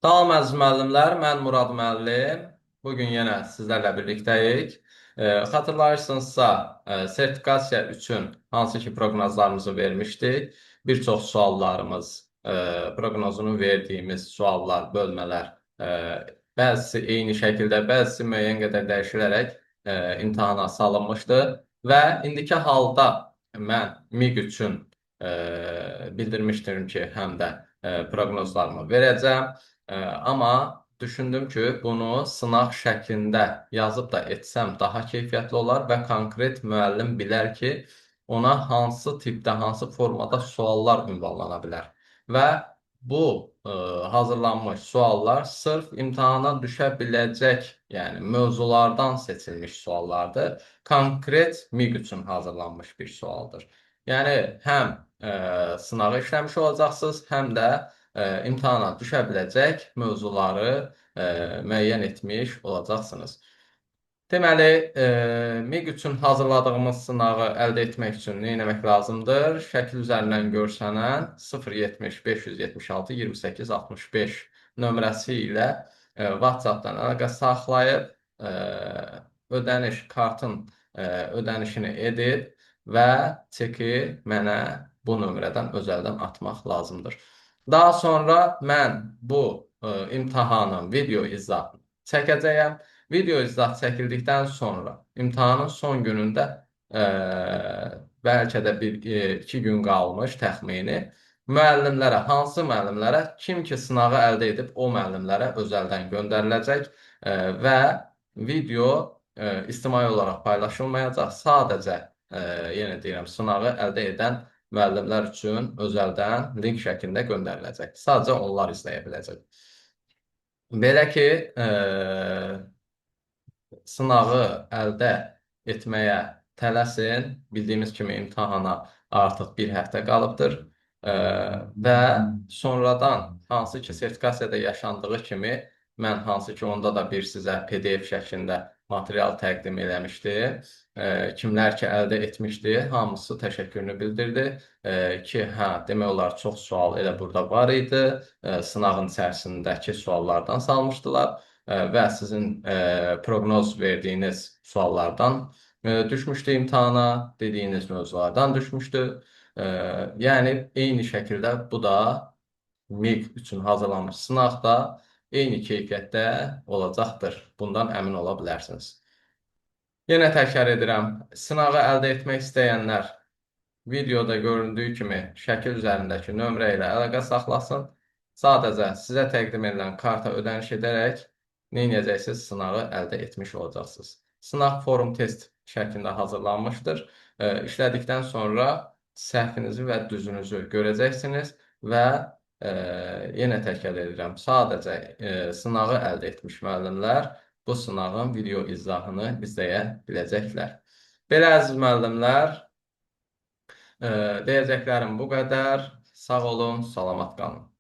Salam əziz müəllimlər, mən Murad müəllim. Bugün yenə sizlərlə birlikdəyik. Xatırlayırsınızsa, sertifikasiya üçün hansı ki proqnozlarımızı vermişdik. Bir çox suallarımız, proqnozunu verdiyimiz suallar, bölmələr, e, bəzisi eyni şəkildə, bəzisi müəyyən qədər dəyişilərək imtahana salınmışdı. Və indiki halda mən MİQ üçün bildirmişdim ki, həm də proqnozlarımı verəcəm. Amma düşündüm ki, bunu sınaq şəklində yazıb da etsəm daha keyfiyyətli olar və konkret müəllim bilər ki, ona hansı tipdə, hansı formada suallar ünvanlana bilər. Və bu hazırlanmış suallar sırf imtahana düşə biləcək, yəni mövzulardan seçilmiş suallardır. Konkret MİQ üçün hazırlanmış bir sualdır. Yəni həm sınağı işləmiş olacaqsınız, həm də imtahana düşə biləcək mövzuları müəyyən etmiş olacaqsınız. Deməli, MİQ üçün hazırladığımız sınağı əldə etmək üçün nə etmək lazımdır? Şəkil üzərindən görsənən 070 576 28 65 nömrəsi ilə WhatsApp-dan əlaqə saxlayıb ödəniş kartın ödənişini edib və çeki mənə bu nömrədən özəldən atmaq lazımdır. Daha sonra mən bu imtahanın video izahını çəkəcəyəm. Video izah çəkildikdən sonra imtahanın son günündə bəlkə də iki gün qalmış təxmini müəllimlərə, hansı müəllimlərə, kim ki sınağı əldə edib o müəllimlərə özəldən göndəriləcək və video ictimai olaraq paylaşılmayacaq. Sadəcə, yenə deyirəm, sınağı əldə edən müəllimlər üçün özəldən link şəklində göndəriləcək. Sadəcə onlar izləyə biləcək. Belə ki, sınağı əldə etməyə tələsin. Bildiyimiz kimi imtahana artıq bir həftə qalıbdır. Və sonradan hansı ki sertifikasiyada yaşandığı kimi mən hansı ki onda da bir sizə PDF şəklində material təqdim eləmişdim. Kimlər ki əldə etmişdi, hamısı təşəkkürünü bildirdi ki, hə, demək olar çox sual elə burada var idi. Sınağın içərisindəki suallardan salmışdılar və sizin proqnoz verdiyiniz suallardan düşmüşdü imtahana, dediyiniz mövzulardan düşmüşdü. Yəni, eyni şəkildə bu da MİQ üçün hazırlanmış sınaqda eyni keyfiyyətdə olacaqdır. Bundan əmin ola bilərsiniz. Yenə təkrar edirəm, sınağı əldə etmək istəyənlər videoda göründüyü kimi şəkil üzərindəki nömrə ilə əlaqə saxlasın. Sadəcə sizə təqdim edilən karta ödəniş edərək nə edəcəksiniz? Sınağı əldə etmiş olacaqsınız. Sınaq form test şəklində hazırlanmışdır. İşlədikdən sonra səhvinizi və düzünüzü görəcəksiniz və yenə təkrar edirəm, sadəcə sınağı əldə etmiş müəllimlər bu sınağın video izahını izləyə biləcəklər. Belə əziz müəllimlər, deyəcəklərim bu qədər. Sağ olun, salamat qalın.